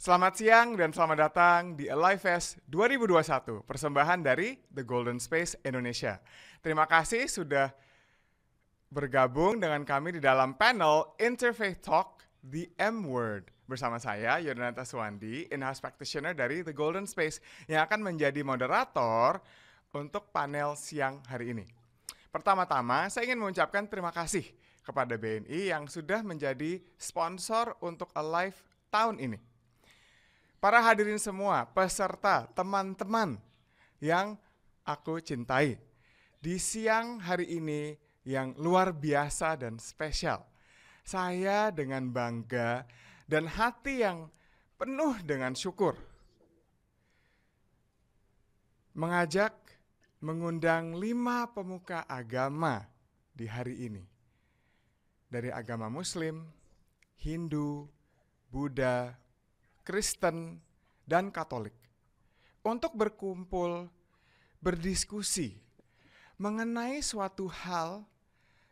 Selamat siang dan selamat datang di Alive Fest 2021, persembahan dari The Golden Space Indonesia. Terima kasih sudah bergabung dengan kami di dalam panel Interfaith Talk, The M Word. Bersama saya, Yonata Suwandi, in-house practitioner dari The Golden Space, yang akan menjadi moderator untuk panel siang hari ini. Pertama-tama, saya ingin mengucapkan terima kasih kepada BNI yang sudah menjadi sponsor untuk Alive tahun ini. Para hadirin semua, peserta, teman-teman yang aku cintai, di siang hari ini yang luar biasa dan spesial, saya dengan bangga dan hati yang penuh dengan syukur mengundang 5 pemuka agama di hari ini. Dari agama Muslim, Hindu, Buddha, Kristen, dan Katolik untuk berkumpul, berdiskusi mengenai suatu hal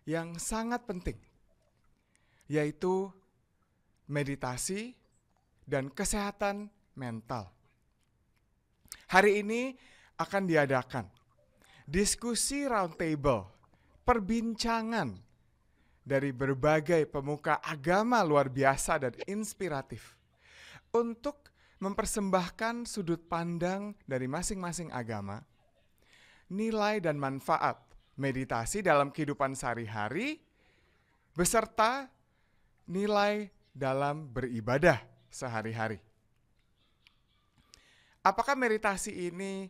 yang sangat penting, yaitu meditasi dan kesehatan mental. Hari ini akan diadakan diskusi roundtable, perbincangan dari berbagai pemuka agama luar biasa dan inspiratif untuk mempersembahkan sudut pandang dari masing-masing agama, nilai dan manfaat meditasi dalam kehidupan sehari-hari, beserta nilai dalam beribadah sehari-hari. Apakah meditasi ini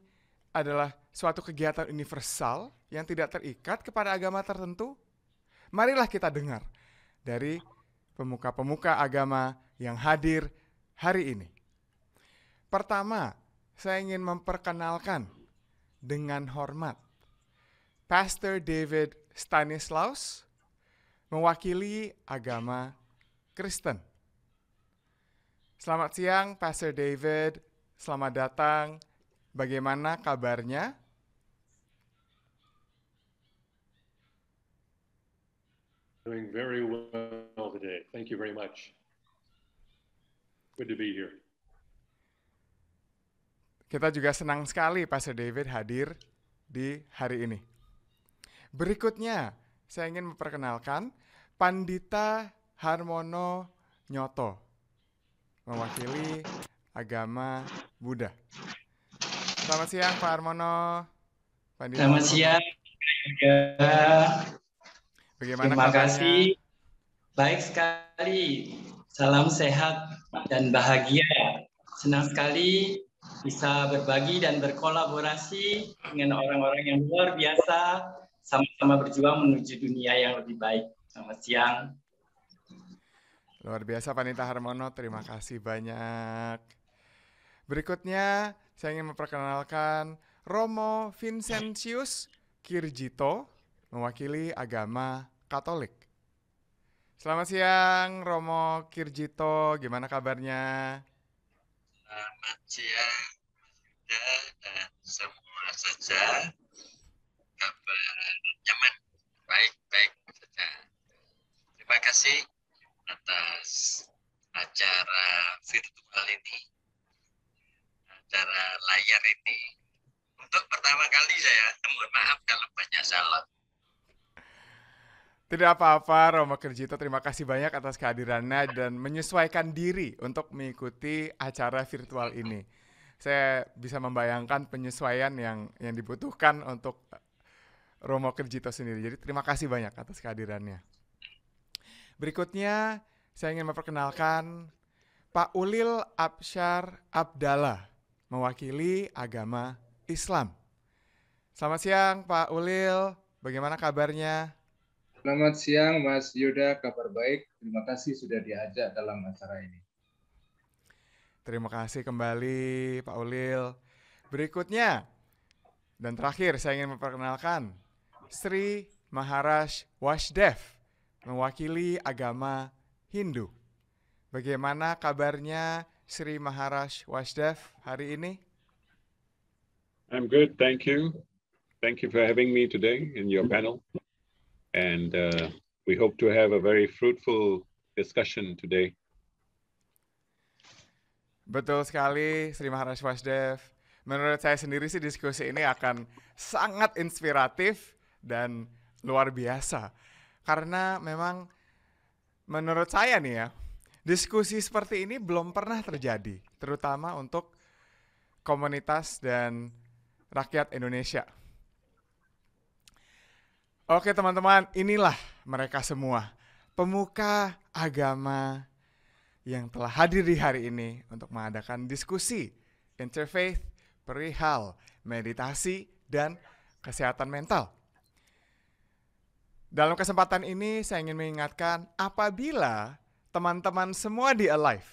adalah suatu kegiatan universal yang tidak terikat kepada agama tertentu? Marilah kita dengar dari pemuka-pemuka agama yang hadir hari ini. Pertama, saya ingin memperkenalkan dengan hormat Pastor David Stanislaus, mewakili agama Kristen. Selamat siang, Pastor David. Selamat datang. Bagaimana kabarnya? Doing very well today. Thank you very much. Good to be here. Kita juga senang sekali Pastor David hadir di hari ini. Berikutnya, saya ingin memperkenalkan Pandita Harmono Nyoto, mewakili agama Buddha. Selamat siang Pak Harmono. Pandita Selamat Harmono. siang. Bagaimana Terima kabarnya? kasih. Baik sekali. Salam sehat dan bahagia. Senang sekali bisa berbagi dan berkolaborasi dengan orang-orang yang luar biasa, sama-sama berjuang menuju dunia yang lebih baik. Selamat siang. Luar biasa Pandita Harmono, terima kasih banyak. Berikutnya, saya ingin memperkenalkan Romo Vincentius Kirjito, mewakili agama Katolik. Selamat siang Romo Kirjito, gimana kabarnya? Selamat siang, dan semua saja kabar nyaman, baik-baik saja. Terima kasih atas acara virtual ini, acara layar ini. Untuk pertama kali saya mohon maaf kalau banyak salah. Tidak apa-apa Romo Kirjito, terima kasih banyak atas kehadirannya dan menyesuaikan diri untuk mengikuti acara virtual ini. Saya bisa membayangkan penyesuaian yang dibutuhkan untuk Romo Kirjito sendiri. Jadi terima kasih banyak atas kehadirannya. Berikutnya saya ingin memperkenalkan Pak Ulil Absyar Abdallah, mewakili agama Islam. Selamat siang Pak Ulil, bagaimana kabarnya? Selamat siang Mas Yuda, kabar baik. Terima kasih sudah diajak dalam acara ini. Terima kasih kembali Pak Ulil. Berikutnya dan terakhir saya ingin memperkenalkan Sri Maharaj Wasdev, mewakili agama Hindu. Bagaimana kabarnya Sri Maharaj Wasdev hari ini? I'm good, thank you. Thank you for having me today in your panel. And we hope to have a very fruitful discussion today. Betul sekali, Sri Maharaj Wasdev. Menurut saya sendiri sih diskusi ini akan sangat inspiratif dan luar biasa. Karena memang menurut saya nih ya, diskusi seperti ini belum pernah terjadi, terutama untuk komunitas dan rakyat Indonesia. Oke teman-teman, inilah mereka semua, pemuka agama yang telah hadir di hari ini untuk mengadakan diskusi interfaith perihal meditasi dan kesehatan mental. Dalam kesempatan ini saya ingin mengingatkan, apabila teman-teman semua di Alive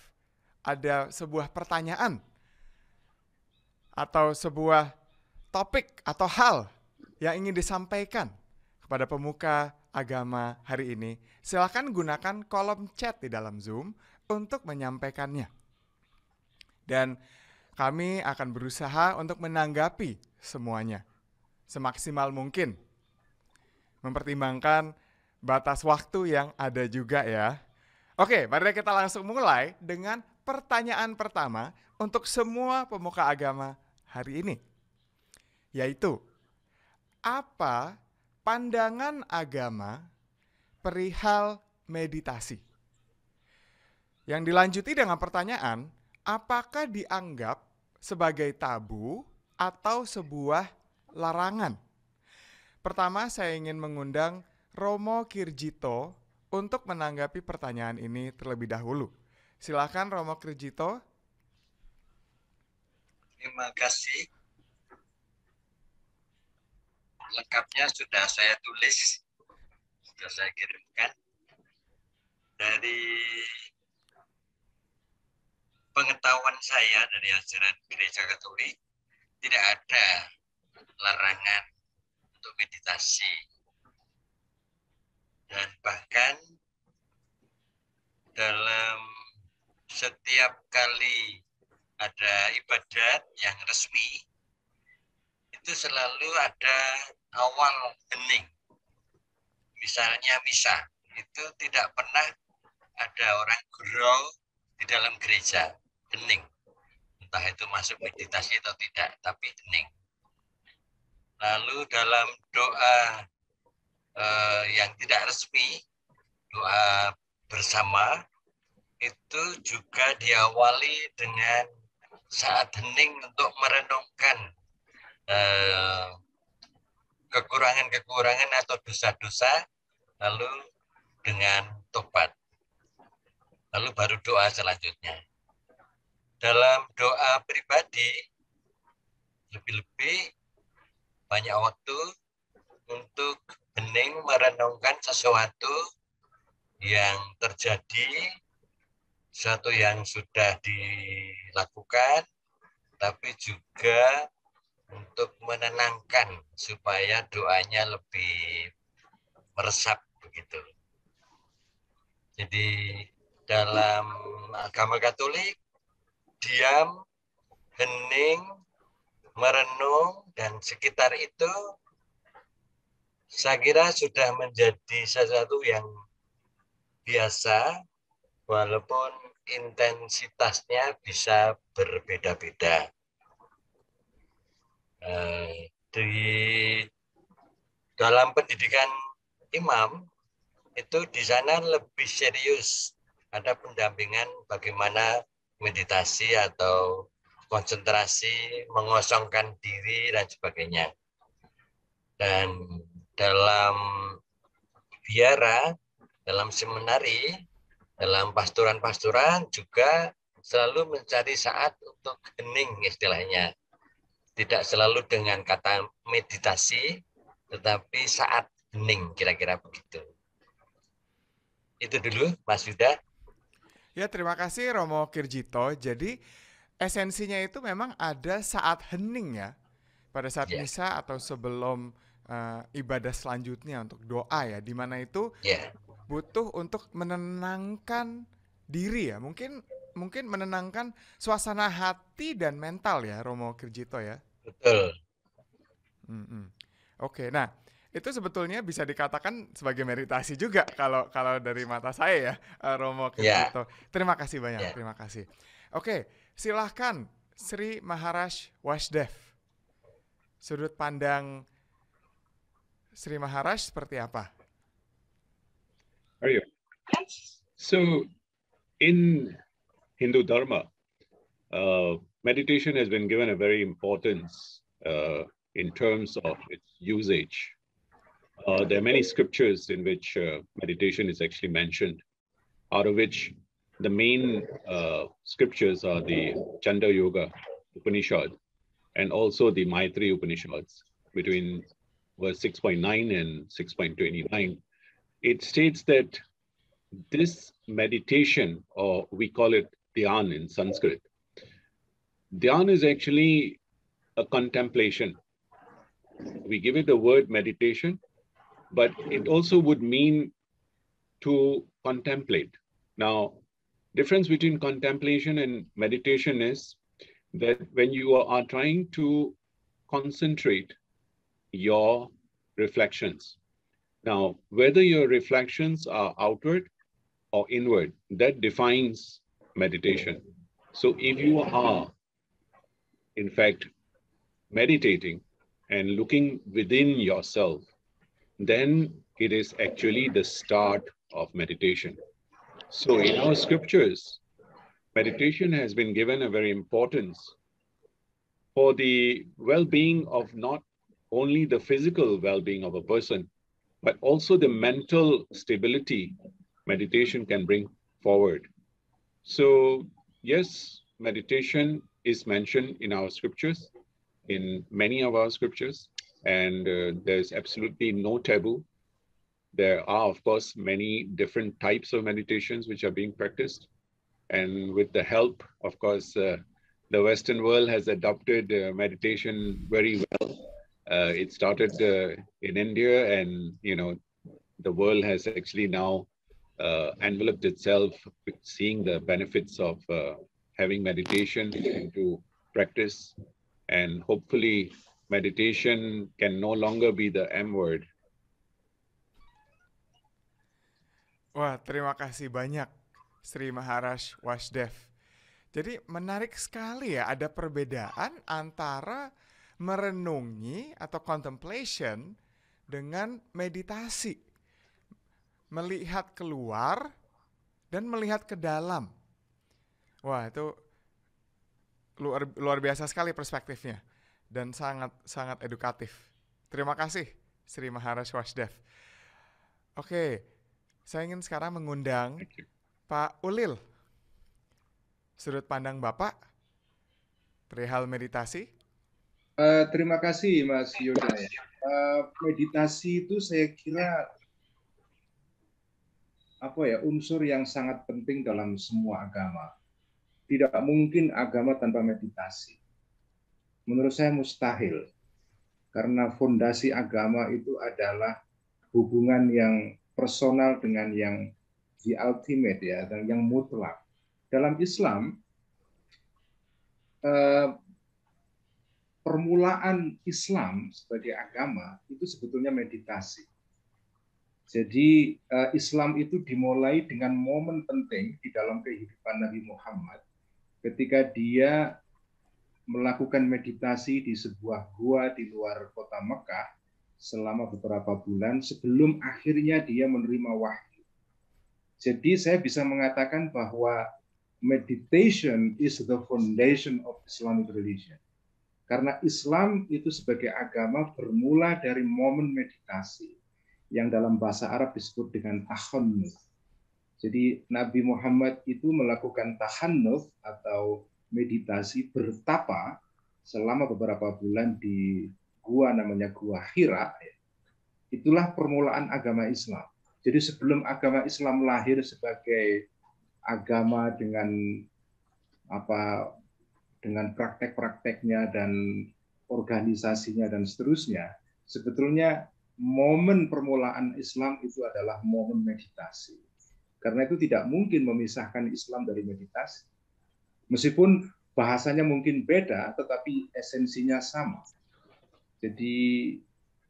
ada sebuah pertanyaan atau sebuah topik atau hal yang ingin disampaikan kepada pemuka agama hari ini, silakan gunakan kolom chat di dalam Zoom untuk menyampaikannya. Dan kami akan berusaha untuk menanggapi semuanya semaksimal mungkin. Mempertimbangkan batas waktu yang ada juga ya. Oke, mari kita langsung mulai dengan pertanyaan pertama untuk semua pemuka agama hari ini. Yaitu, apa pandangan agama perihal meditasi? Yang dilanjuti dengan pertanyaan, apakah dianggap sebagai tabu atau sebuah larangan? Pertama, saya ingin mengundang Romo Kirjito untuk menanggapi pertanyaan ini terlebih dahulu. Silakan Romo Kirjito. Terima kasih. Lengkapnya sudah saya tulis, sudah saya kirimkan. Dari pengetahuan saya dari ajaran Gereja Katolik, tidak ada larangan untuk meditasi. Dan bahkan dalam setiap kali ada ibadat yang resmi, itu selalu ada awal hening. Misalnya misa, itu tidak pernah ada orang gurau di dalam gereja, hening. Entah itu masuk meditasi atau tidak, tapi hening. Lalu dalam doa yang tidak resmi, doa bersama, itu juga diawali dengan saat hening untuk merenungkan kekurangan-kekurangan atau dosa-dosa, lalu dengan tobat. Lalu baru doa selanjutnya. Dalam doa pribadi, lebih-lebih banyak waktu untuk hening merenungkan sesuatu yang terjadi, sesuatu yang sudah dilakukan, tapi juga untuk menenangkan supaya doanya lebih meresap begitu. Jadi dalam agama Katolik, diam, hening, merenung, dan sekitar itu saya kira sudah menjadi sesuatu yang biasa, walaupun intensitasnya bisa berbeda-beda. Di dalam pendidikan imam, itu di sana lebih serius. Ada pendampingan bagaimana meditasi atau konsentrasi, mengosongkan diri, dan sebagainya. Dan dalam biara, dalam seminari, dalam pastoran-pastoran juga selalu mencari saat untuk hening istilahnya. Tidak selalu dengan kata meditasi, tetapi saat hening, kira-kira begitu. Itu dulu, Mas Yuda. Ya, terima kasih Romo Kirjito. Jadi esensinya itu memang ada saat hening ya, pada saat misa atau sebelum ibadah selanjutnya untuk doa ya, di mana itu butuh untuk menenangkan diri ya, mungkin menenangkan suasana hati dan mental ya, Romo Kirjito ya. Betul. Oke, nah itu sebetulnya bisa dikatakan sebagai meditasi juga kalau dari mata saya ya, Romo Kirjito. Terima kasih banyak, terima kasih. Oke, silahkan Sri Maharaj Wasdev. Sudut pandang Sri Maharaj seperti apa? Are you? So, in Hindu Dharma, meditation has been given a very importance in terms of its usage. There are many scriptures in which meditation is actually mentioned, out of which the main scriptures are the Chanda Yoga Upanishad and also the Maitri Upanishads between verse 6.9 and 6.29. It states that this meditation, or we call it dhyan in Sanskrit, dhyan is actually a contemplation. We give it the word meditation, but it also would mean to contemplate. Now, difference between contemplation and meditation is that when you are trying to concentrate your reflections. Now, whether your reflections are outward or inward, that defines meditation. So if you are, in fact, meditating and looking within yourself, then it is actually the start of meditation. So in our scriptures, meditation has been given a very importance for the well-being of not only the physical well-being of a person, but also the mental stability meditation can bring forward. So yes, meditation is mentioned in our scriptures, in many of our scriptures, and there's absolutely no taboo. There are, of course, many different types of meditations which are being practiced. And with the help, of course, the Western world has adopted meditation very well. It started in India, and the world has actually now enveloped itself with seeing the benefits of having meditation into practice. And hopefully, meditation can no longer be the M word. Wah, terima kasih banyak Sri Maharaj Wasdev. Jadi menarik sekali ya, ada perbedaan antara merenungi atau contemplation dengan meditasi. Melihat keluar dan melihat ke dalam. Wah, itu luar biasa sekali perspektifnya dan sangat edukatif. Terima kasih Sri Maharaj Wasdev. Oke, saya ingin sekarang mengundang Pak Ulil. Sudut pandang Bapak perihal meditasi. Terima kasih Mas Yuda. Meditasi itu saya kira unsur yang sangat penting dalam semua agama. Tidak mungkin agama tanpa meditasi. Menurut saya mustahil. Karena fondasi agama itu adalah hubungan yang personal dengan yang the ultimate ya, dan yang mutlak. Dalam Islam, permulaan Islam sebagai agama itu sebetulnya meditasi. Jadi Islam itu dimulai dengan momen penting di dalam kehidupan Nabi Muhammad ketika dia melakukan meditasi di sebuah gua di luar kota Mekah selama beberapa bulan sebelum akhirnya dia menerima wahyu. Jadi saya bisa mengatakan bahwa meditation is the foundation of Islamic religion. Karena Islam itu sebagai agama bermula dari momen meditasi yang dalam bahasa Arab disebut dengan tahannuf. Jadi Nabi Muhammad itu melakukan tahannuf atau meditasi bertapa selama beberapa bulan di gua namanya Gua Hira. Itulah permulaan agama Islam. Jadi sebelum agama Islam lahir sebagai agama dengan praktek-prakteknya dan organisasinya dan seterusnya, sebetulnya momen permulaan Islam itu adalah momen meditasi. Karena itu tidak mungkin memisahkan Islam dari meditasi. Meskipun bahasanya mungkin beda, tetapi esensinya sama. Jadi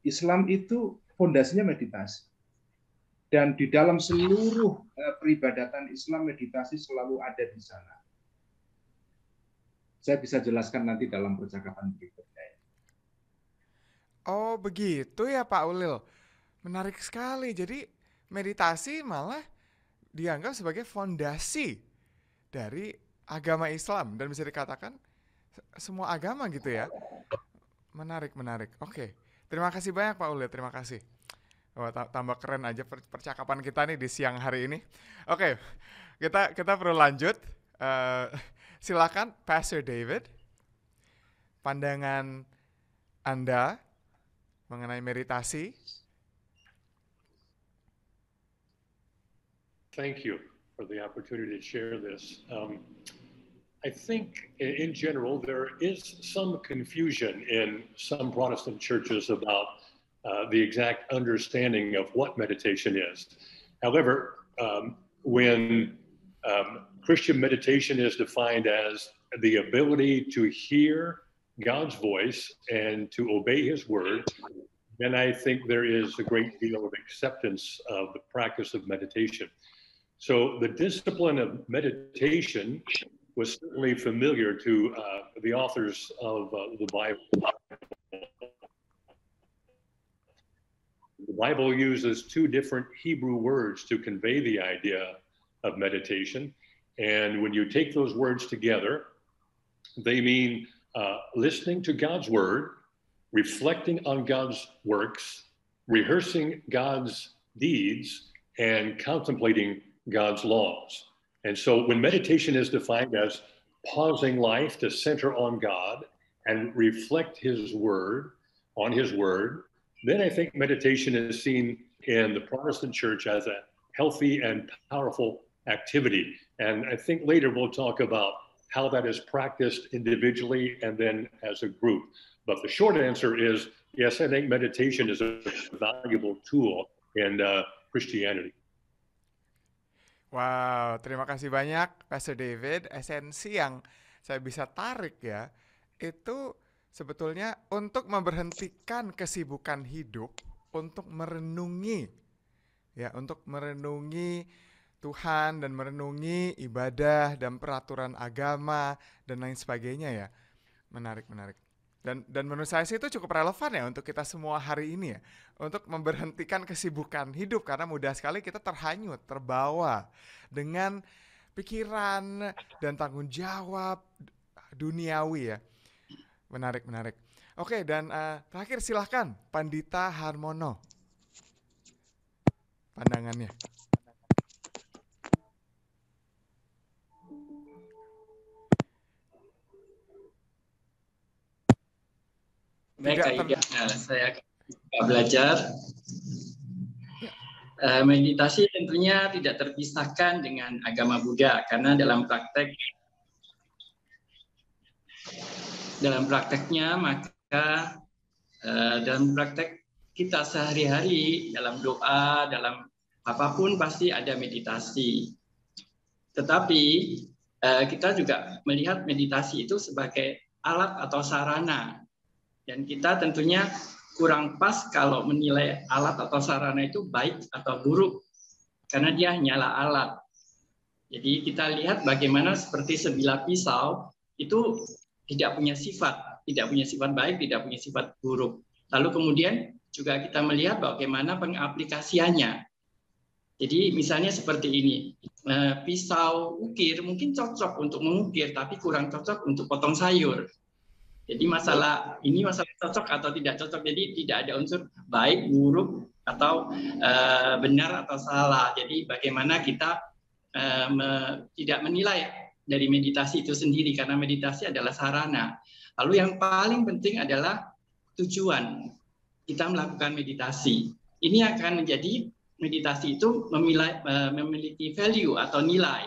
Islam itu fondasinya meditasi. Dan di dalam seluruh peribadatan Islam, meditasi selalu ada di sana. Saya bisa jelaskan nanti dalam percakapan berikutnya. Oh, begitu ya Pak Ulil. Menarik sekali. Jadi meditasi malah dianggap sebagai fondasi dari agama Islam dan bisa dikatakan semua agama gitu ya. Menarik. Oke. Terima kasih banyak Pak Ulil, terima kasih. Wah, tambah keren aja percakapan kita nih di siang hari ini. Oke, kita perlu lanjut. Silakan Pastor David, pandangan Anda mengenai meditasi. Thank you for the opportunity to share this. I think in general, there is some confusion in some Protestant churches about the exact understanding of what meditation is. However, when Christian meditation is defined as the ability to hear God's voice and to obey his word, then I think there is a great deal of acceptance of the practice of meditation. So the discipline of meditation was certainly familiar to the authors of the Bible. The Bible uses two different Hebrew words to convey the idea of meditation. And when you take those words together, they mean listening to God's word, reflecting on God's works, rehearsing God's deeds, and contemplating God's laws. And so when meditation is defined as pausing life to center on God and reflect his word, on his word, then I think meditation is seen in the Protestant church as a healthy and powerful activity. And I think later we'll talk about how that is practiced individually and then as a group. But the short answer is, yes, I think meditation is a valuable tool in Christianity. Wow, terima kasih banyak Pastor David. Esensi yang saya bisa tarik ya, itu sebetulnya untuk memberhentikan kesibukan hidup, untuk merenungi Tuhan dan merenungi ibadah dan peraturan agama dan lain sebagainya ya. Menarik. Dan menurut saya sih itu cukup relevan ya untuk kita semua hari ini ya. Untuk memberhentikan kesibukan hidup karena mudah sekali kita terhanyut, terbawa dengan pikiran dan tanggung jawab duniawi ya. Menarik. Oke, dan terakhir silahkan Pandita Harmono. Pandangannya. Baik, saya belajar. Meditasi tentunya tidak terpisahkan dengan agama Buddha karena dalam prakteknya maka dalam praktek kita sehari-hari dalam doa, dalam apapun pasti ada meditasi. Tetapi kita juga melihat meditasi itu sebagai alat atau sarana. Dan kita tentunya kurang pas kalau menilai alat atau sarana itu baik atau buruk, karena dia hanyalah alat. Jadi kita lihat bagaimana seperti sebilah pisau itu tidak punya sifat baik, tidak punya sifat buruk. Lalu kemudian juga kita melihat bagaimana pengaplikasiannya. Jadi misalnya seperti ini, pisau ukir mungkin cocok untuk mengukir, tapi kurang cocok untuk potong sayur. Jadi masalah cocok atau tidak cocok, jadi tidak ada unsur baik, buruk, atau benar atau salah. Jadi bagaimana kita tidak menilai dari meditasi itu sendiri, karena meditasi adalah sarana. Lalu yang paling penting adalah tujuan kita melakukan meditasi. Ini akan menjadi meditasi itu memiliki value atau nilai.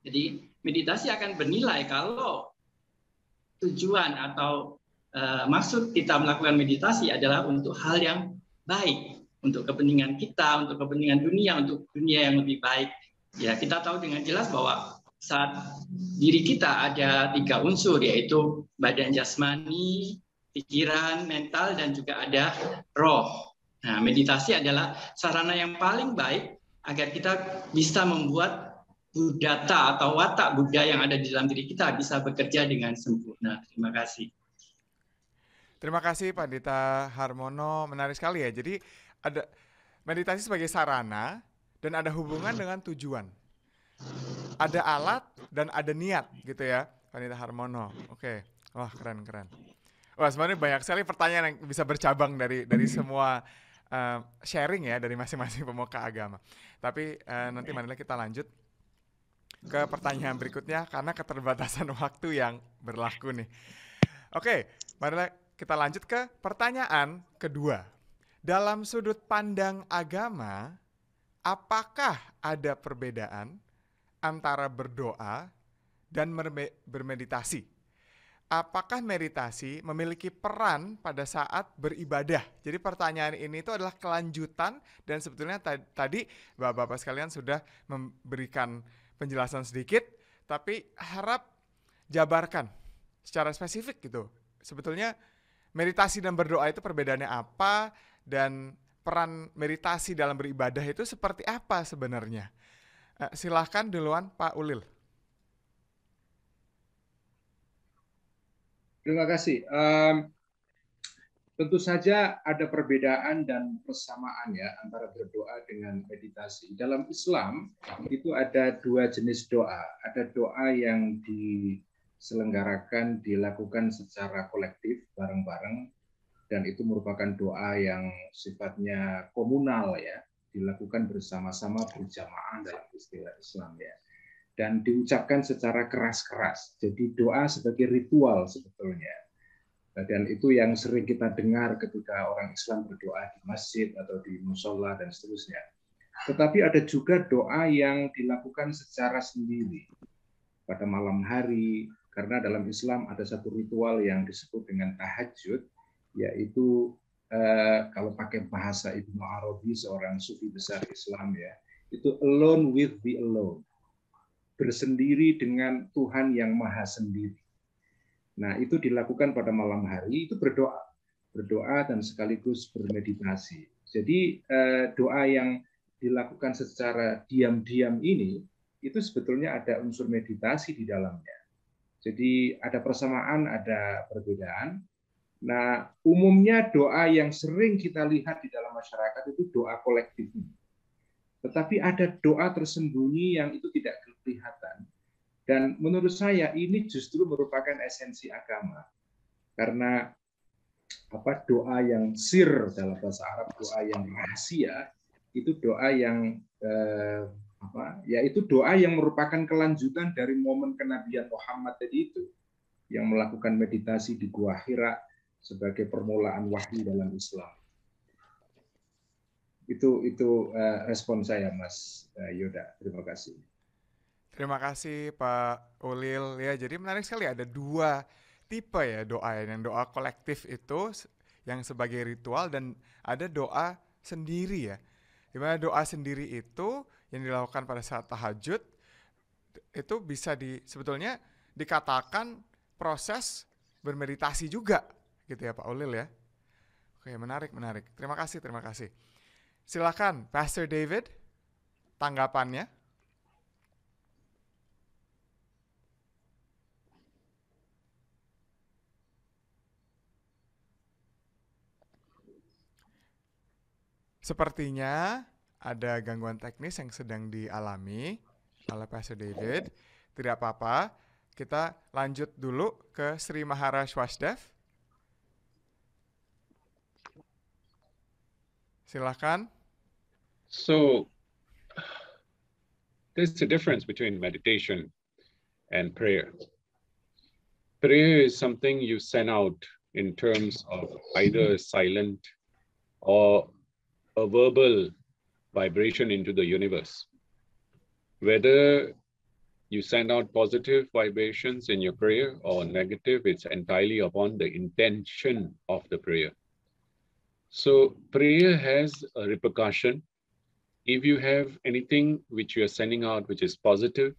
Jadi meditasi akan bernilai kalau tujuan atau maksud kita melakukan meditasi adalah untuk hal yang baik, untuk kepentingan kita, untuk kepentingan dunia, untuk dunia yang lebih baik. Ya, kita tahu dengan jelas bahwa saat diri kita ada 3 unsur, yaitu badan jasmani, pikiran, mental, dan juga ada roh. Nah, meditasi adalah sarana yang paling baik agar kita bisa membuat data atau watak Buddha yang ada di dalam diri kita bisa bekerja dengan sempurna. Terima kasih. Terima kasih Pak Dita Harmono, menarik sekali ya. Jadi ada meditasi sebagai sarana dan ada hubungan dengan tujuan. Ada alat dan ada niat gitu ya, Pak Dita Harmono. Oke, wah keren. Wah sebenarnya banyak sekali pertanyaan yang bisa bercabang dari semua sharing ya dari masing-masing pemuka agama. Tapi nanti marilah kita lanjut ke pertanyaan berikutnya karena keterbatasan waktu yang berlaku nih. Oke, marilah kita lanjut ke pertanyaan kedua. Dalam sudut pandang agama, apakah ada perbedaan antara berdoa dan bermeditasi? Apakah meditasi memiliki peran pada saat beribadah? Jadi pertanyaan ini itu adalah kelanjutan dan sebetulnya tadi Bapak-bapak sekalian sudah memberikan penjelasan sedikit, tapi harap jabarkan secara spesifik gitu. Sebetulnya meditasi dan berdoa itu perbedaannya apa dan peran meditasi dalam beribadah itu seperti apa sebenarnya? Silahkan duluan Pak Ulil. Terima kasih. Tentu saja ada perbedaan dan persamaan ya antara berdoa dengan meditasi. Dalam Islam itu ada dua jenis doa. Ada doa yang diselenggarakan, dilakukan secara kolektif bareng-bareng, dan itu merupakan doa yang sifatnya komunal ya, dilakukan bersama-sama berjamaah dalam istilah Islam ya, dan diucapkan secara keras-keras. Jadi doa sebagai ritual sebetulnya. Dan itu yang sering kita dengar ketika orang Islam berdoa di masjid atau di musola dan seterusnya. Tetapi ada juga doa yang dilakukan secara sendiri pada malam hari, karena dalam Islam ada satu ritual yang disebut dengan tahajud, yaitu kalau pakai bahasa Ibnu Arabi, seorang sufi besar Islam ya, itu alone with the alone, bersendiri dengan Tuhan yang maha sendiri. Nah, itu dilakukan pada malam hari, itu berdoa dan sekaligus bermeditasi. Jadi doa yang dilakukan secara diam-diam ini, itu sebetulnya ada unsur meditasi di dalamnya. Jadi ada persamaan, ada perbedaan. Nah, umumnya doa yang sering kita lihat di dalam masyarakat itu doa kolektif. Tetapi ada doa tersembunyi yang itu tidak kelihatan. Dan menurut saya ini justru merupakan esensi agama. Karena doa yang sir dalam bahasa Arab, doa yang rahasia, itu doa yang yaitu doa yang merupakan kelanjutan dari momen kenabian Muhammad tadi itu, yang melakukan meditasi di Gua Hira sebagai permulaan wahyu dalam Islam. Itu respon saya, Mas Yoda. Terima kasih. Terima kasih Pak Ulil ya. Jadi menarik sekali, ada dua tipe ya doa. Yang doa kolektif itu yang sebagai ritual dan ada doa sendiri ya. Dimana doa sendiri itu yang dilakukan pada saat tahajud itu bisa sebetulnya dikatakan proses bermeditasi juga gitu ya Pak Ulil ya. Oke, menarik. Terima kasih. Silakan Pastor David, tanggapannya. Sepertinya ada gangguan teknis yang sedang dialami oleh Pastor David. Tidak apa-apa, kita lanjut dulu ke Sri Maharaj Wasdev. Silakan. So, there's a difference between meditation and prayer. Prayer is something you send out in terms of either silent or a verbal vibration into the universe. Whether you send out positive vibrations in your prayer or negative, it's entirely upon the intention of the prayer. So prayer has a repercussion. If you have anything which you are sending out which is positive,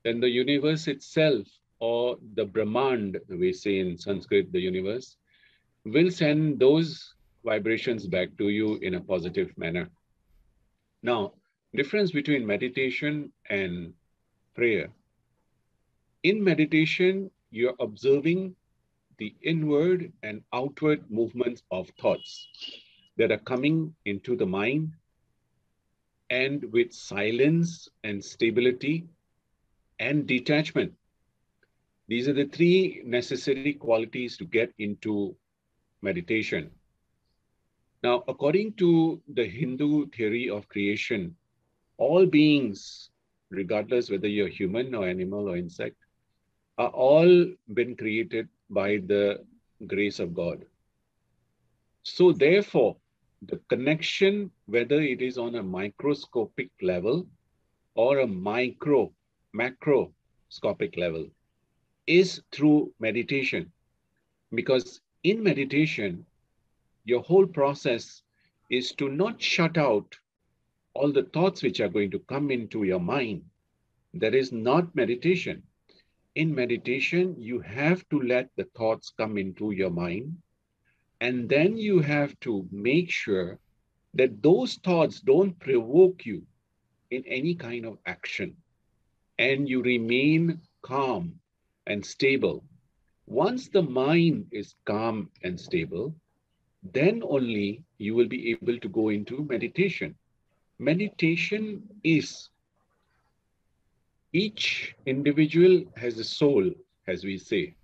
then the universe itself, or the Brahmand, we say in Sanskrit, the universe, will send those vibrations back to you in a positive manner. Now, difference between meditation and prayer. In meditation, you're observing the inward and outward movements of thoughts that are coming into the mind, and with silence and stability and detachment. These are the three necessary qualities to get into meditation. Now, according to the Hindu theory of creation, all beings, regardless whether you're human or animal or insect, are all been created by the grace of God. So therefore, the connection, whether it is on a microscopic level or a macroscopic level, is through meditation. Because in meditation, your whole process is to not shut out all the thoughts which are going to come into your mind. That is not meditation. In meditation, you have to let the thoughts come into your mind, and then you have to make sure that those thoughts don't provoke you in any kind of action, and you remain calm and stable. Once the mind is calm and stable, then only you will be able to go into meditation. Meditation is, each individual has a soul, as we say.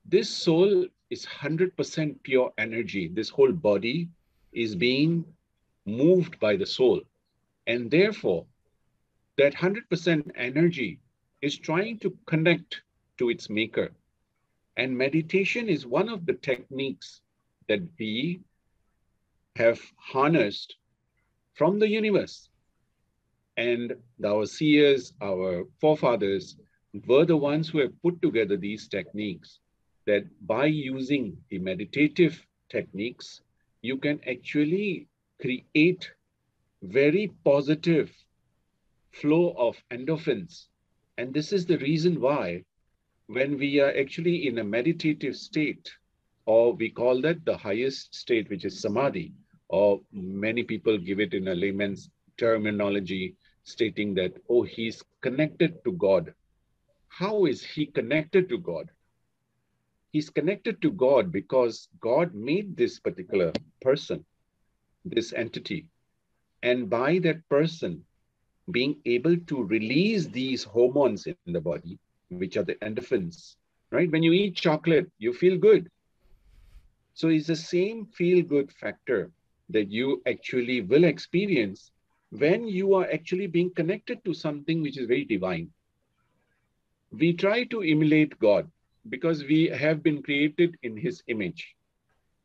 This soul is 100% pure energy. This whole body is being moved by the soul. And therefore, that 100% energy is trying to connect to its maker. And meditation is one of the techniques that we have harnessed from the universe. And our seers, our forefathers, were the ones who have put together these techniques, that by using the meditative techniques, you can actually create very positive flow of endorphins. And this is the reason why when we are actually in a meditative state, or we call that the highest state, which is samadhi, or many people give it in a layman's terminology, stating that, oh, he's connected to God. How is he connected to God? He's connected to God because God made this particular person, this entity. And by that person being able to release these hormones in the body, which are the endorphins, right? When you eat chocolate, you feel good. So it's the same feel-good factor that you actually will experience when you are actually being connected to something which is very divine. We try to emulate God because we have been created in his image.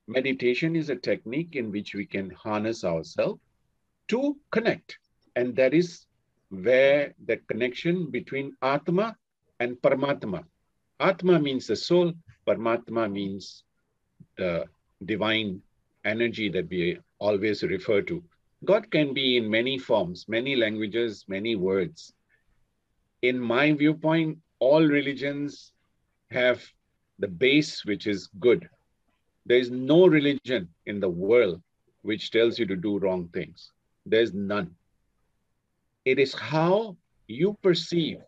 Meditation is a technique in which we can harness ourselves to connect. And that is where the connection between Atma and Paramatma. Atma means the soul, Paramatma means the divine energy that we always refer to. God can be in many forms, many languages, many words. In my viewpoint, all religions have the base which is good. There is no religion in the world which tells you to do wrong things. There's none. It is how you perceive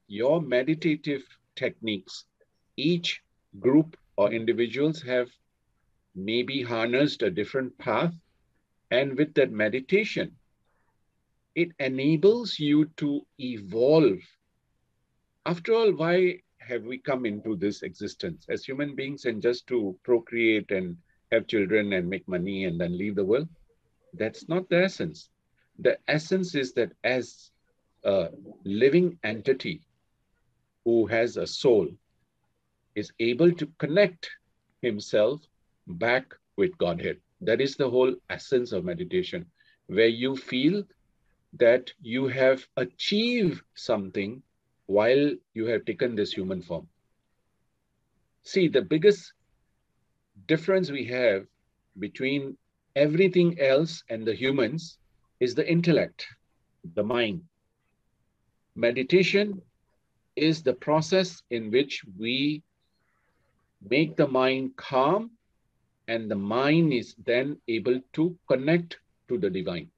your meditative techniques. Each group or individuals have maybe harnessed a different path, and with that meditation, it enables you to evolve. After all, why have we come into this existence as human beings, and just to procreate and have children and make money and then leave the world? That's not the essence. The essence is that as a living entity who has a soul is able to connect himself back with Godhead. That is the whole essence of meditation, where you feel that you have achieved something while you have taken this human form. See, the biggest difference we have between everything else and the humans is the intellect, the mind. Meditation is the process in which we make the mind calm, and the mind is then able to connect to the divine.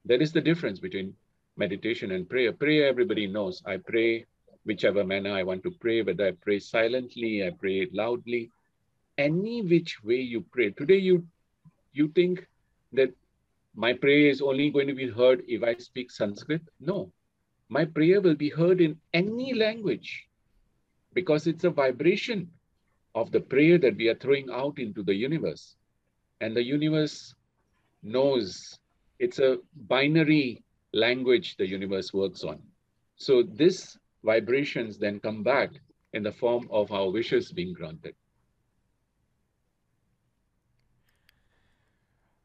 That is the difference between meditation and prayer. Prayer, everybody knows. I pray whichever manner I want to pray, whether I pray silently, I pray loudly, any which way you pray. Today you think that my prayer is only going to be heard if I speak Sanskrit. No, my prayer will be heard in any language because it's a vibration of the prayer that we are throwing out into the universe. And the universe knows it's a binary language the universe works on. So these vibrations then come back in the form of our wishes being granted.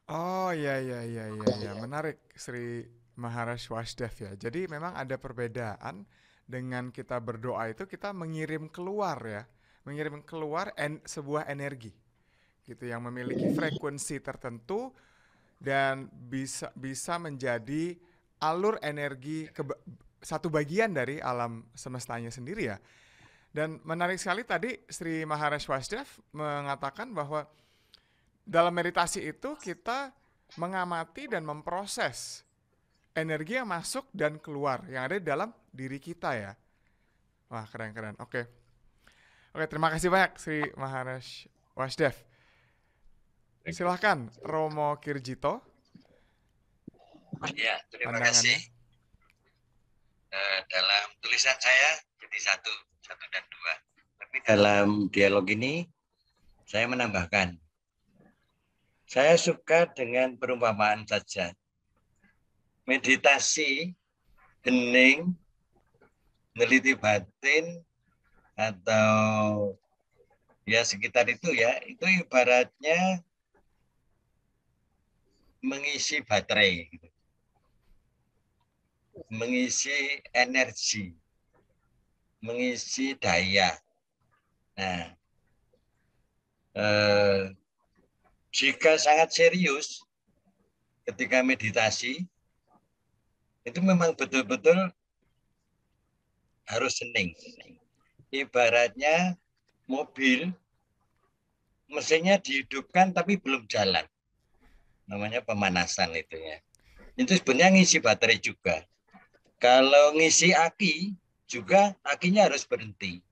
Oh ya, menarik Sri Maharaj Wasdev ya. Jadi memang ada perbedaan dengan kita berdoa itu kita mengirim keluar ya, sebuah energi gitu yang memiliki frekuensi tertentu dan bisa menjadi alur energi satu bagian dari alam semestanya sendiri ya. Dan menarik sekali tadi Sri Maharaj Wasdev mengatakan bahwa dalam meditasi itu kita mengamati dan memproses energi yang masuk dan keluar yang ada di dalam diri kita ya. Wah, keren. Oke, terima kasih banyak Sri Maharaj Wasdev. Silahkan Romo Kirjito. Ya, terima kasih. Dalam tulisan saya jadi satu dan dua. Tapi dalam dialog ini saya menambahkan. Saya suka dengan perumpamaan saja. Meditasi, hening, meneliti batin, atau ya sekitar itu ya, itu ibaratnya mengisi baterai, mengisi energi, mengisi daya. Nah, jika sangat serius ketika meditasi, itu memang betul-betul harus hening. Ibaratnya mobil, mesinnya dihidupkan tapi belum jalan. Namanya pemanasan itu ya. Itu sebenarnya ngisi baterai juga. Kalau ngisi aki, juga akinya harus berhenti.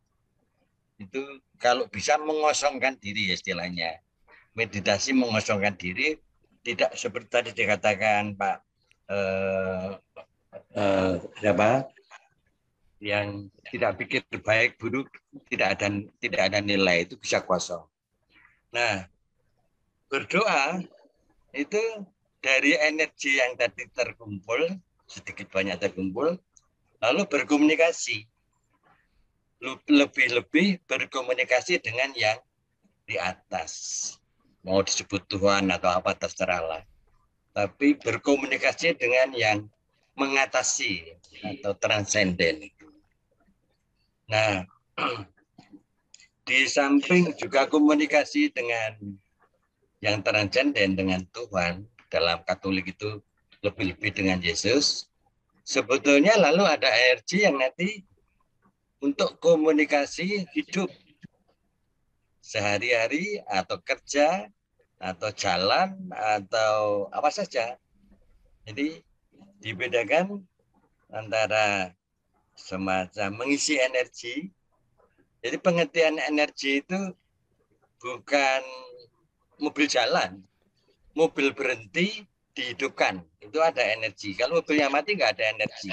Itu kalau bisa mengosongkan diri ya istilahnya. Meditasi mengosongkan diri, tidak seperti tadi dikatakan Pak yang tidak pikir baik buruk, tidak ada nilai, itu bisa kosong. Nah, berdoa itu dari energi yang tadi terkumpul, sedikit banyak terkumpul, lalu berkomunikasi, lebih berkomunikasi dengan yang di atas. Mau disebut Tuhan atau apa terserahlah. Tapi berkomunikasi dengan yang mengatasi atau transenden. Nah, di samping juga komunikasi dengan yang transenden dengan Tuhan, dalam Katolik itu lebih-lebih dengan Yesus, sebetulnya lalu ada energi yang nanti untuk komunikasi hidup sehari-hari atau kerja atau jalan atau apa saja. Jadi dibedakan antara semacam mengisi energi. Jadi pengertian energi itu bukan mobil jalan, mobil berhenti dihidupkan, itu ada energi. Kalau mobilnya mati nggak ada energi.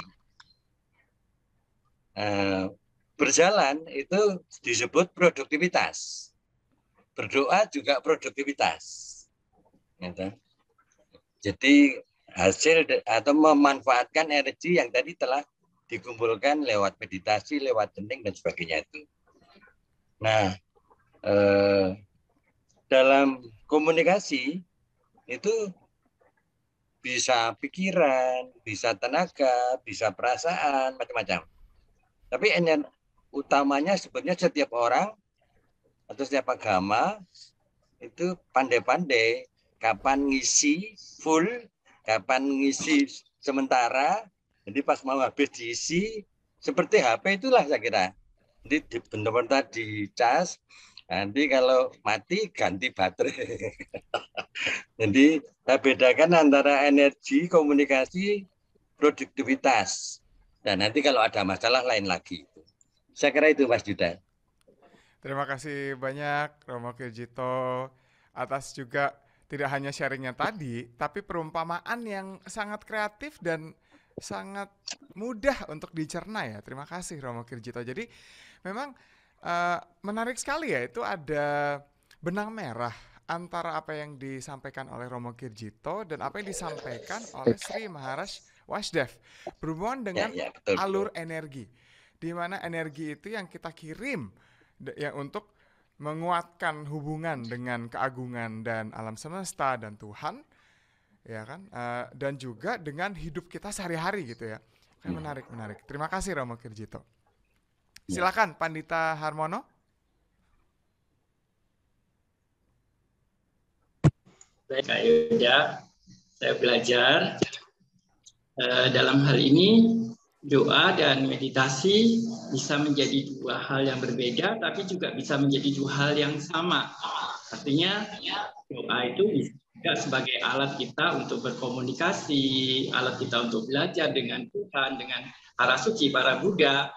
Berjalan itu disebut produktivitas. Berdoa juga produktivitas. Gitu. Jadi hasil atau memanfaatkan energi yang tadi telah dikumpulkan lewat meditasi, lewat hening dan sebagainya itu. Nah, dalam komunikasi itu bisa pikiran, bisa tenaga, bisa perasaan, macam-macam. Tapi utamanya sebenarnya setiap orang atau setiap agama itu pandai-pandai kapan ngisi full, kapan ngisi sementara. Jadi pas mau habis diisi, seperti HP itulah saya kira. Jadi benar-benar dicas, nanti kalau mati ganti baterai. Jadi saya bedakan antara energi, komunikasi, produktivitas. Dan nanti kalau ada masalah lain lagi. Saya kira itu Mas Yuda. Terima kasih banyak Romo Kirjito atas juga tidak hanya sharingnya tadi, tapi perumpamaan yang sangat kreatif dan sangat mudah untuk dicerna ya. Terima kasih Romo Kirjito. Jadi memang menarik sekali ya, itu ada benang merah antara apa yang disampaikan oleh Romo Kirjito dan apa yang disampaikan oleh Sri Maharaj Wasdev berhubungan dengan betul. alur energi, di mana energi itu yang kita kirim ya untuk menguatkan hubungan dengan keagungan dan alam semesta dan Tuhan, ya kan, dan juga dengan hidup kita sehari-hari gitu ya. Menarik. Terima kasih Romo Kirjito. Silakan Pandita Harmono. Baik Kak Yuda, saya belajar dalam hal ini doa dan meditasi bisa menjadi dua hal yang berbeda, tapi juga bisa menjadi dua hal yang sama. Artinya doa itu bisa juga sebagai alat kita untuk berkomunikasi, alat kita untuk belajar dengan Tuhan, dengan para suci, para Buddha,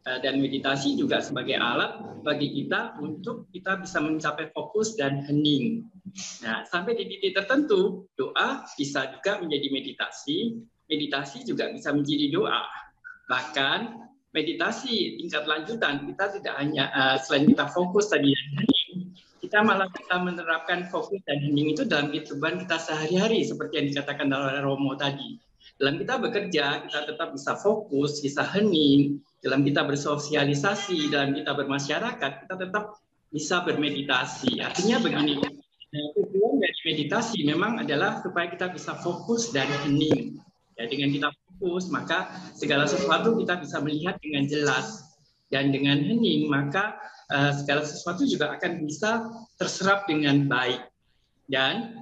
dan meditasi juga sebagai alat bagi kita untuk kita bisa mencapai fokus dan hening. Nah, sampai di titik tertentu, doa bisa juga menjadi meditasi, meditasi juga bisa menjadi doa. Bahkan meditasi tingkat lanjutan kita tidak hanya selain kita fokus tadi dan hening, kita malah bisa menerapkan fokus dan hening itu dalam kehidupan kita sehari-hari seperti yang dikatakan oleh Romo tadi. Dalam kita bekerja, kita tetap bisa fokus, bisa hening. Dalam kita bersosialisasi, dalam kita bermasyarakat, kita tetap bisa bermeditasi. Artinya begini, tujuan dari meditasi memang adalah supaya kita bisa fokus dan hening. Ya, dengan kita fokus, maka segala sesuatu kita bisa melihat dengan jelas. Dan dengan hening, maka segala sesuatu juga akan bisa terserap dengan baik. Dan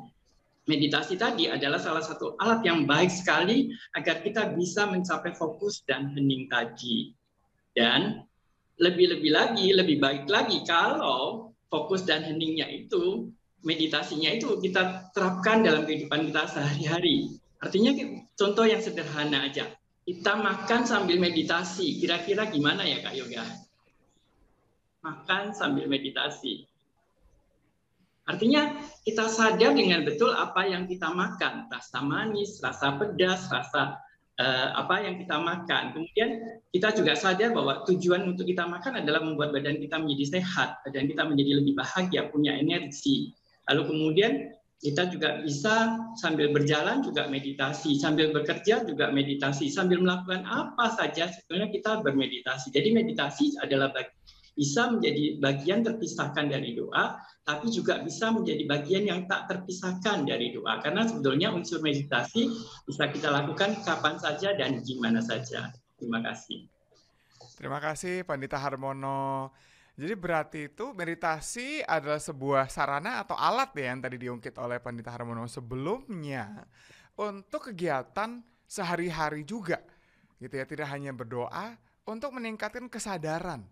meditasi tadi adalah salah satu alat yang baik sekali agar kita bisa mencapai fokus dan hening tadi. Dan lebih-lebih lagi, lebih baik lagi kalau fokus dan heningnya itu, meditasinya itu kita terapkan dalam kehidupan kita sehari-hari. Artinya contoh yang sederhana aja, kita makan sambil meditasi, kira-kira gimana ya Kak Yoga? Makan sambil meditasi. Artinya kita sadar dengan betul apa yang kita makan, rasa manis, rasa pedas, rasa apa yang kita makan. Kemudian kita juga sadar bahwa tujuan untuk kita makan adalah membuat badan kita menjadi sehat, badan kita menjadi lebih bahagia, punya energi. Lalu kemudian kita juga bisa sambil berjalan juga meditasi, sambil bekerja juga meditasi, sambil melakukan apa saja sebenarnya kita bermeditasi. Jadi meditasi adalah bisa menjadi bagian terpisahkan dari doa, tapi juga bisa menjadi bagian yang tak terpisahkan dari doa. Karena sebetulnya unsur meditasi bisa kita lakukan kapan saja dan gimana saja. Terima kasih. Terima kasih Pandita Harmono. Jadi berarti itu meditasi adalah sebuah sarana atau alat ya yang tadi diungkit oleh Pandita Harmono sebelumnya untuk kegiatan sehari-hari juga, gitu ya, tidak hanya berdoa untuk meningkatkan kesadaran.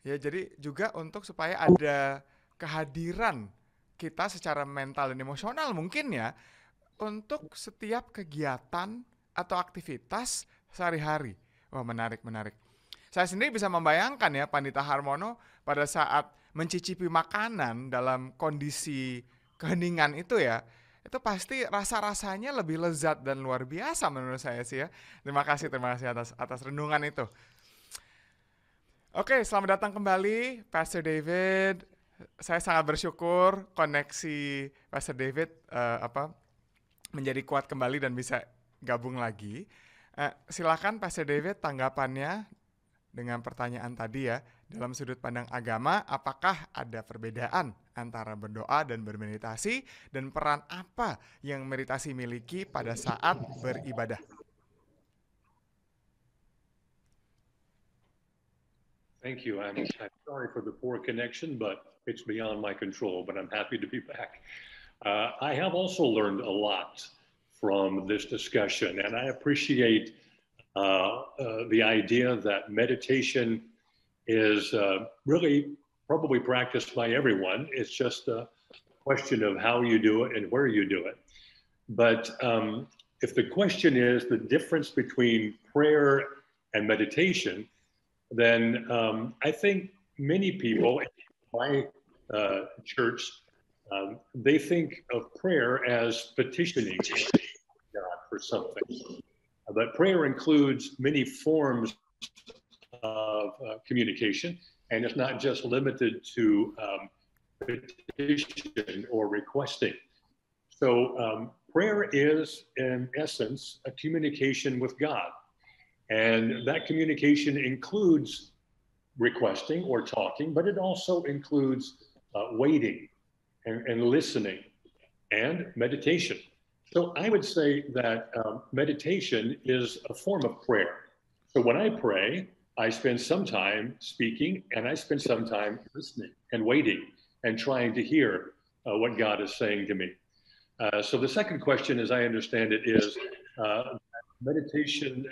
Ya, jadi juga untuk supaya ada kehadiran kita secara mental dan emosional mungkin ya untuk setiap kegiatan atau aktivitas sehari-hari. Wah, menarik. Saya sendiri bisa membayangkan ya Pandita Harmono pada saat mencicipi makanan dalam kondisi keheningan itu ya, itu pasti rasa-rasanya lebih lezat dan luar biasa menurut saya sih ya. Terima kasih atas renungan itu. Oke, selamat datang kembali Pastor David. Saya sangat bersyukur koneksi Pastor David menjadi kuat kembali dan bisa gabung lagi. Silakan Pastor David tanggapannya dengan pertanyaan tadi ya. Dalam sudut pandang agama, apakah ada perbedaan antara berdoa dan bermeditasi, dan peran apa yang meditasi miliki pada saat beribadah? Thank you. I'm sorry for the poor connection, but it's beyond my control, but I'm happy to be back. I have also learned a lot from this discussion, and I appreciate the idea that meditation is really probably practiced by everyone. It's just a question of how you do it and where you do it. But if the question is the difference between prayer and meditation, then I think many people in my church, they think of prayer as petitioning God for something. But prayer includes many forms of communication, and it's not just limited to petition or requesting. So prayer is, in essence, a communication with God. And that communication includes requesting or talking, but it also includes waiting and listening and meditation. So I would say that meditation is a form of prayer. So when I pray, I spend some time speaking and I spend some time listening and waiting and trying to hear what God is saying to me. So the second question, as I understand it, is meditation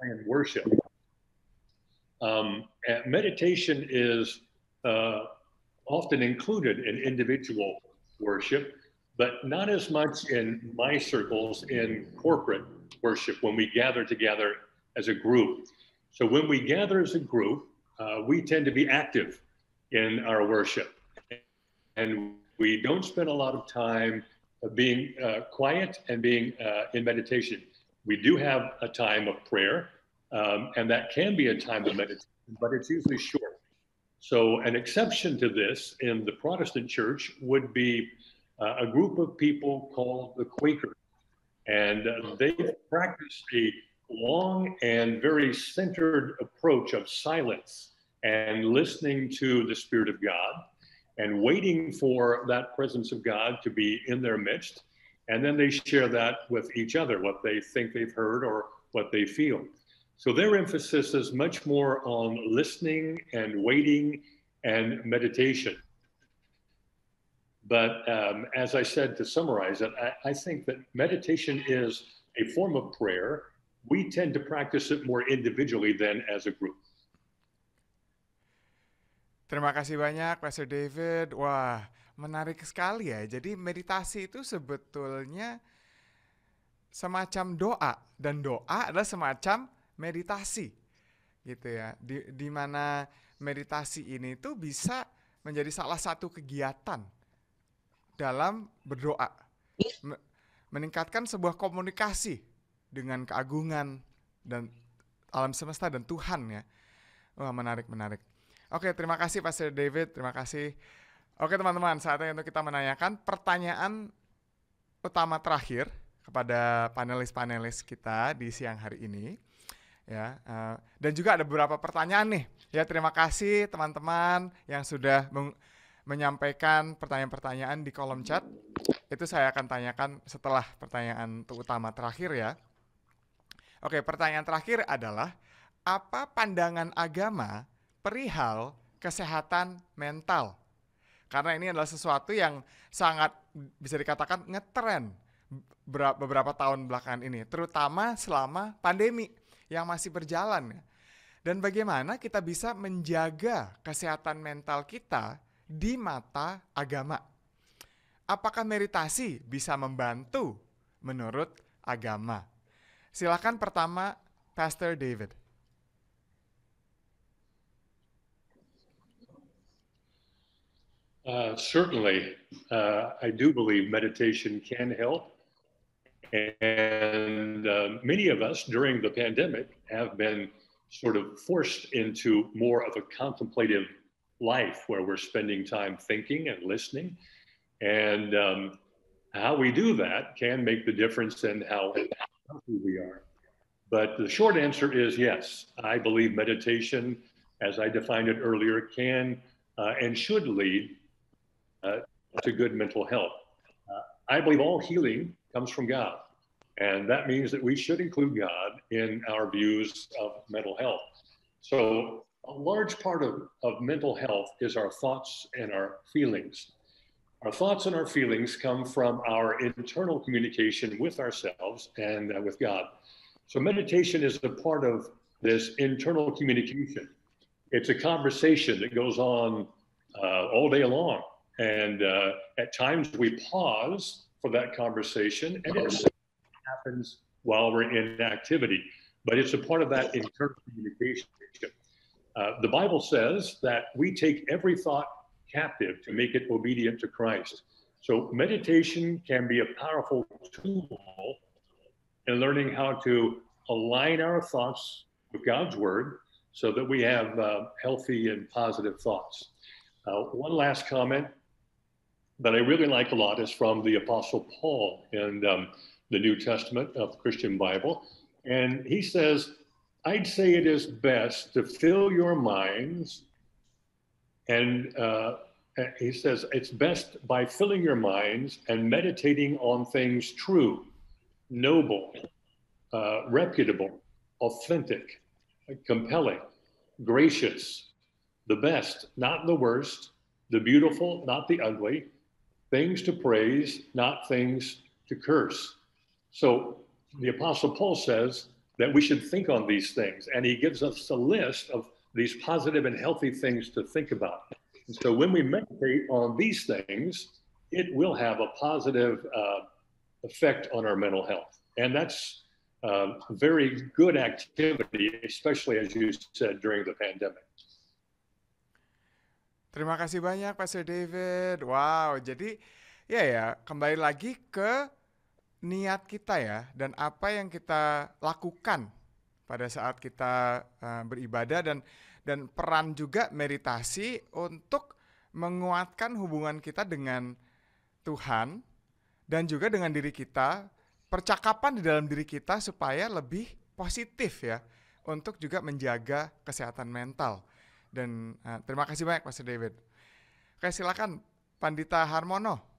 and worship. Meditation is often included in individual worship, but not as much in my circles in corporate worship when we gather together as a group. So when we gather as a group, we tend to be active in our worship. And we don't spend a lot of time being quiet and being in meditation. We do have a time of prayer, and that can be a time of meditation, but it's usually short. So an exception to this in the Protestant church would be a group of people called the Quakers. And they practice a long and very centered approach of silence and listening to the Spirit of God and waiting for that presence of God to be in their midst. And then they share that with each other, what they think they've heard or what they feel. So their emphasis is much more on listening and waiting and meditation. But as I said, to summarize it, I think that meditation is a form of prayer. We tend to practice it more individually than as a group. Terima kasih banyak, Pastor David. Wah, menarik sekali ya. Jadi meditasi itu sebetulnya semacam doa, dan doa adalah semacam meditasi, gitu ya. Di mana meditasi ini tuh bisa menjadi salah satu kegiatan dalam berdoa, meningkatkan sebuah komunikasi dengan keagungan dan alam semesta dan Tuhan ya. Wah, menarik. Oke, terima kasih Pastor David, terima kasih. Oke teman-teman, saatnya untuk kita menanyakan pertanyaan utama terakhir kepada panelis-panelis kita di siang hari ini. Ya, dan juga ada beberapa pertanyaan nih. Ya, terima kasih teman-teman yang sudah menyampaikan pertanyaan-pertanyaan di kolom chat. Itu saya akan tanyakan setelah pertanyaan utama terakhir ya. Oke, pertanyaan terakhir adalah, apa pandangan agama perihal kesehatan mental? Karena ini adalah sesuatu yang sangat bisa dikatakan ngetren beberapa tahun belakangan ini, terutama selama pandemi yang masih berjalan. Dan bagaimana kita bisa menjaga kesehatan mental kita di mata agama? Apakah meditasi bisa membantu menurut agama? Silakan pertama Pastor David. Certainly, I do believe meditation can help. And many of us during the pandemic have been sort of forced into more of a contemplative life where we're spending time thinking and listening. And how we do that can make the difference in how healthy we are. But the short answer is yes. I believe meditation, as I defined it earlier, can and should lead to good mental health. I believe all healing comes from God. And that means that we should include God in our views of mental health. So a large part of mental health is our thoughts and our feelings. Our thoughts and our feelings come from our internal communication with ourselves and with God. So meditation is a part of this internal communication. It's a conversation that goes on all day long. And at times we pause for that conversation, and it happens while we're in activity. But it's a part of that internal communication. The Bible says that we take every thought captive to make it obedient to Christ. So meditation can be a powerful tool in learning how to align our thoughts with God's word so that we have healthy and positive thoughts. One last comment that I really like a lot is from the Apostle Paul in the New Testament of the Christian Bible. And he says, I'd say it is best to fill your minds, and he says it's best by filling your minds and meditating on things true, noble, reputable, authentic, compelling, gracious, the best, not the worst, the beautiful, not the ugly, things to praise, not things to curse. So the Apostle Paul says that we should think on these things, and he gives us a list of these positive and healthy things to think about. And so when we meditate on these things, it will have a positive effect on our mental health. And that's very good activity, especially as you said, during the pandemic. Terima kasih banyak Pastor David. Wow, jadi ya kembali lagi ke niat kita ya, dan apa yang kita lakukan pada saat kita beribadah, dan peran juga meditasi untuk menguatkan hubungan kita dengan Tuhan dan juga dengan diri kita, percakapan di dalam diri kita supaya lebih positif ya, untuk juga menjaga kesehatan mental. Dan terima kasih banyak Pastor David. Oke, silakan Pandita Harmono.